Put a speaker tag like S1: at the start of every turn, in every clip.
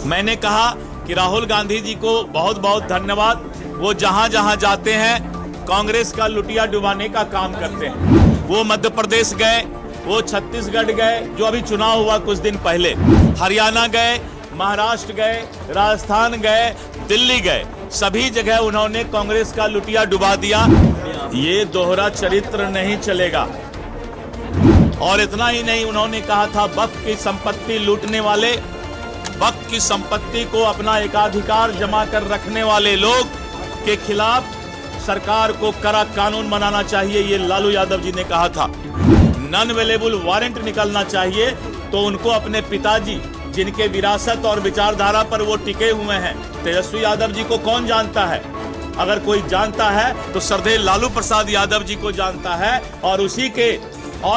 S1: मैंने कहा कि राहुल गांधी जी को बहुत बहुत धन्यवाद। वो जहां जहां जाते हैं कांग्रेस का लुटिया डुबाने का काम करते हैं। वो मध्य प्रदेश गए, वो छत्तीसगढ़ गए जो अभी चुनाव हुआ कुछ दिन पहले, हरियाणा गए, महाराष्ट्र गए, राजस्थान गए, दिल्ली गए, सभी जगह उन्होंने कांग्रेस का लुटिया डुबा दिया। ये दोहरा चरित्र नहीं चलेगा। और इतना ही नहीं, उन्होंने कहा था वक्त की संपत्ति लूटने वाले, वक्त की संपत्ति को अपना एकाधिकार जमा कर रखने वाले लोग के खिलाफ सरकार को कड़ा कानून बनाना चाहिए, ये लालू यादव जी ने कहा था। नॉन अवेलेबल वारंट निकलना चाहिए तो उनको अपने पिताजी, जिनके विरासत और विचारधारा पर वो टिके हुए हैं, तेजस्वी यादव जी को कौन जानता है? अगर कोई जानता है तो श्रद्धेय लालू प्रसाद यादव जी को जानता है, और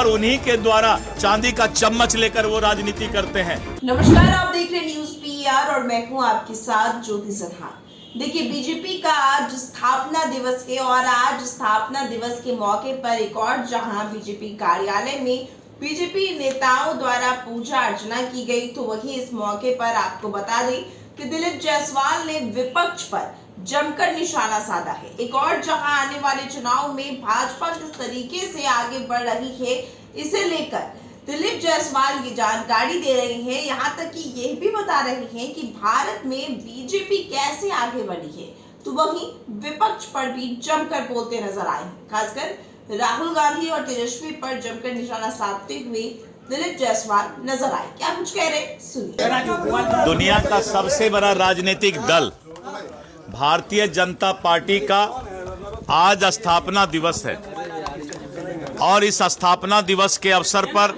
S1: उन्हीं के द्वारा चांदी का चम्मच लेकर वो राजनीति करते हैं।
S2: नमस्कार, आप देख रहे हैं न्यूज पीआर और मैं हूं आपके साथ ज्योति सिन्हा। देखिए, बीजेपी का आज स्थापना दिवस है और आज स्थापना दिवस के मौके पर एक और जहां बीजेपी कार्यालय में बीजेपी नेताओं द्वारा पूजा अर्चना की गई, तो वही इस मौके पर आपको बता दें कि दिलीप जायसवाल ने विपक्ष पर जमकर निशाना साधा है। एक और जहां आने वाले चुनाव में भाजपा किस तरीके से आगे बढ़ रही है, इसे लेकर दिलीप जायसवाल ये जानकारी दे रहे हैं। यहां तक कि यह भी बता रहे हैं कि भारत में बीजेपी कैसे आगे बढ़ी है, तो वहीं विपक्ष पर भी जमकर बोलते नजर आए हैं। खासकर राहुल गांधी और तेजस्वी पर जमकर निशाना साधते हुए दिलीप जायसवाल नजर आए। क्या कुछ कह रहे, सुनिए।
S1: दुनिया का सबसे बड़ा राजनीतिक दल भारतीय जनता पार्टी का आज स्थापना दिवस है और इस स्थापना दिवस के अवसर पर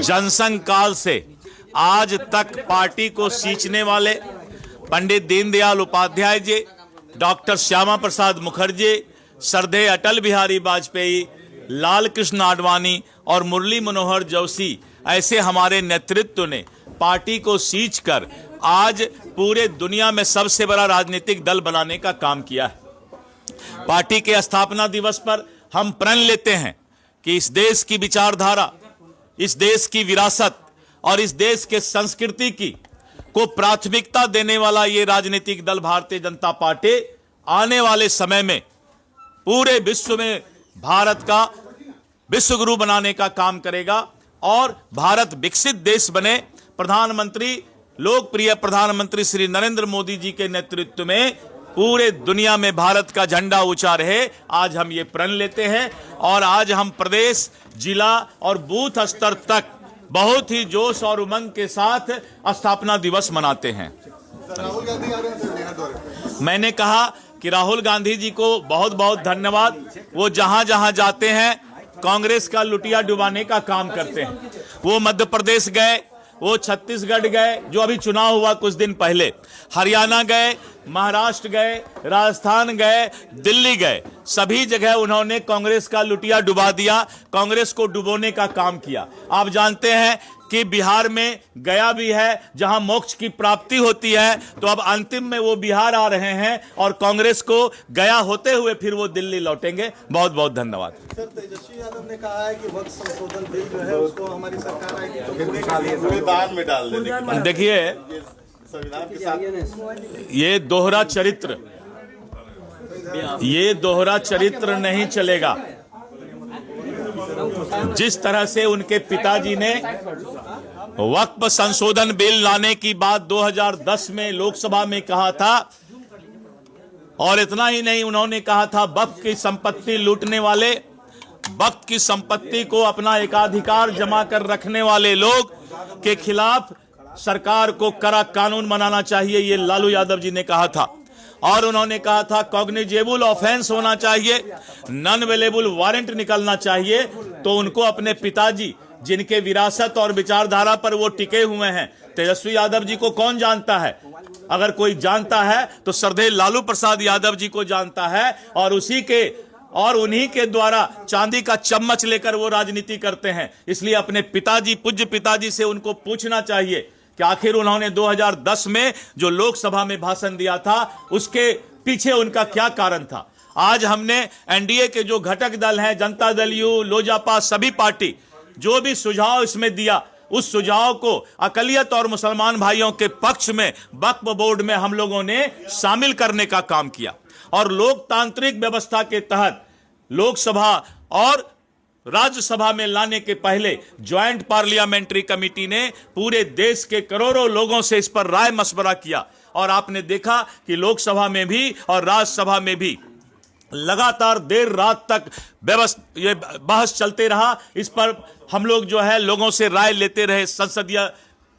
S1: जनसंघ काल से आज तक पार्टी को सींचने वाले पंडित दीनदयाल उपाध्याय जी, डॉक्टर श्यामा प्रसाद मुखर्जी, श्रद्धेय अटल बिहारी वाजपेयी, लाल कृष्ण आडवाणी और मुरली मनोहर जोशी, ऐसे हमारे नेतृत्व ने पार्टी को सींचकर आज पूरे दुनिया में सबसे बड़ा राजनीतिक दल बनाने का काम किया है। पार्टी के स्थापना दिवस पर हम प्रण लेते हैं कि इस देश की विचारधारा, इस देश की विरासत और इस देश के संस्कृति की को प्राथमिकता देने वाला ये राजनीतिक दल भारतीय जनता पार्टी आने वाले समय में पूरे विश्व में भारत का विश्व गुरु बनाने का काम करेगा और भारत विकसित देश बने। प्रधानमंत्री, लोकप्रिय प्रधानमंत्री श्री नरेंद्र मोदी जी के नेतृत्व में पूरे दुनिया में भारत का झंडा ऊंचा रहे, आज हम ये प्रण लेते हैं। और आज हम प्रदेश, जिला और बूथ स्तर तक बहुत ही जोश और उमंग के साथ स्थापना दिवस मनाते हैं। मैंने कहा कि राहुल गांधी जी को बहुत बहुत धन्यवाद। वो जहां जहां जाते हैं कांग्रेस का लुटिया डुबाने का काम करते हैं। वो मध्य प्रदेश गए, वो छत्तीसगढ़ गए जो अभी चुनाव हुआ कुछ दिन पहले, हरियाणा गए, महाराष्ट्र गए, राजस्थान गए, दिल्ली गए, सभी जगह उन्होंने कांग्रेस का लुटिया डुबा दिया, कांग्रेस को डुबोने का काम किया। आप जानते हैं कि बिहार में गया भी है जहां मोक्ष की प्राप्ति होती है, तो अब अंतिम में वो बिहार आ रहे हैं और कांग्रेस को गया होते हुए फिर वो दिल्ली लौटेंगे। बहुत बहुत धन्यवाद।
S3: सर, तेजस्वी यादव ने कहा है कि वक्त संशोधन बिल जो है उसको हमारी सरकार आएगी तो संविधान में डाल देंगे।
S1: देखिए, ये दोहरा चरित्र नहीं चलेगा। जिस तरह से उनके पिताजी ने वक्फ संशोधन बिल लाने की बात 2010 में लोकसभा में कहा था, और इतना ही नहीं, उन्होंने कहा था वक्फ की संपत्ति लूटने वाले, वक्फ की संपत्ति को अपना एकाधिकार जमा कर रखने वाले लोग के खिलाफ सरकार को कड़ा कानून बनाना चाहिए, ये लालू यादव जी ने कहा था। और उन्होंने कहा था कॉग्निजेबल ऑफेंस होना चाहिए, नॉन अवेलेबल वारंट निकलना चाहिए तो उनको अपने पिताजी, जिनके विरासत और विचारधारा पर वो टिके हुए हैं, तेजस्वी यादव जी को कौन जानता है? अगर कोई जानता है तो श्रद्धेय लालू प्रसाद यादव जी को जानता है, और उन्हीं के द्वारा चांदी का चम्मच लेकर वो राजनीति करते हैं। इसलिए अपने पिताजी, पूज्य पिताजी से उनको पूछना चाहिए कि आखिर उन्होंने 2010 में जो लोकसभा में भाषण दिया था उसके पीछे उनका क्या कारण था। आज हमने एनडीए के जो घटक दल हैं, जनता दल यू, लोजपा, सभी पार्टी जो भी सुझाव इसमें दिया उस सुझाव को अकलियत और मुसलमान भाइयों के पक्ष में वक्फ बोर्ड में हम लोगों ने शामिल करने का काम किया और लोकतांत्रिक व्यवस्था के तहत लोकसभा और राज्यसभा में लाने के पहले ज्वाइंट पार्लियामेंट्री कमेटी ने पूरे देश के करोड़ों लोगों से इस पर राय मशवरा किया और आपने देखा कि लोकसभा में भी और राज्यसभा में भी लगातार देर रात तक ये बहस चलते रहा। इस पर हम लोग जो है लोगों से राय लेते रहे संसदीय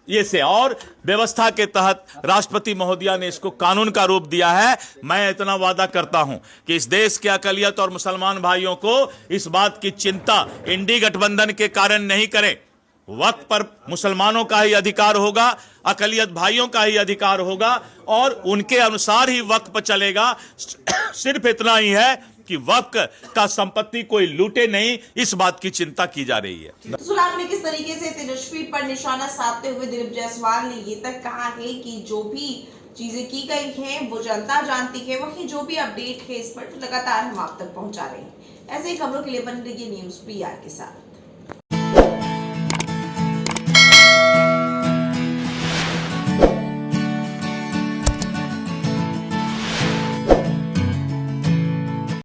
S1: ये से, और व्यवस्था के तहत राष्ट्रपति महोदया ने इसको कानून का रूप दिया है। मैं इतना वादा करता हूं कि इस देश के अकलियत और मुसलमान भाइयों को इस बात की चिंता इंडी गठबंधन के कारण नहीं करें। वक्त पर मुसलमानों का ही अधिकार होगा, अकलियत भाइयों का ही अधिकार होगा और उनके अनुसार ही वक्त पर चलेगा। सिर्फ इतना ही है कि वक्त का संपत्ति कोई लूटे नहीं, इस बात की चिंता की जा रही है।
S2: तो सुना आपने किस तरीके से तेजस्वी पर निशाना साधते हुए दिलीप जायसवाल ने ये तक कहा है कि जो भी चीजें की गई हैं वो जनता जानती है, वही जो भी अपडेट है इस पर लगातार हम आप तक पहुंचा रहे हैं। ऐसे ही खबरों के लिए बने रहिए न्यूज़ PR के साथ।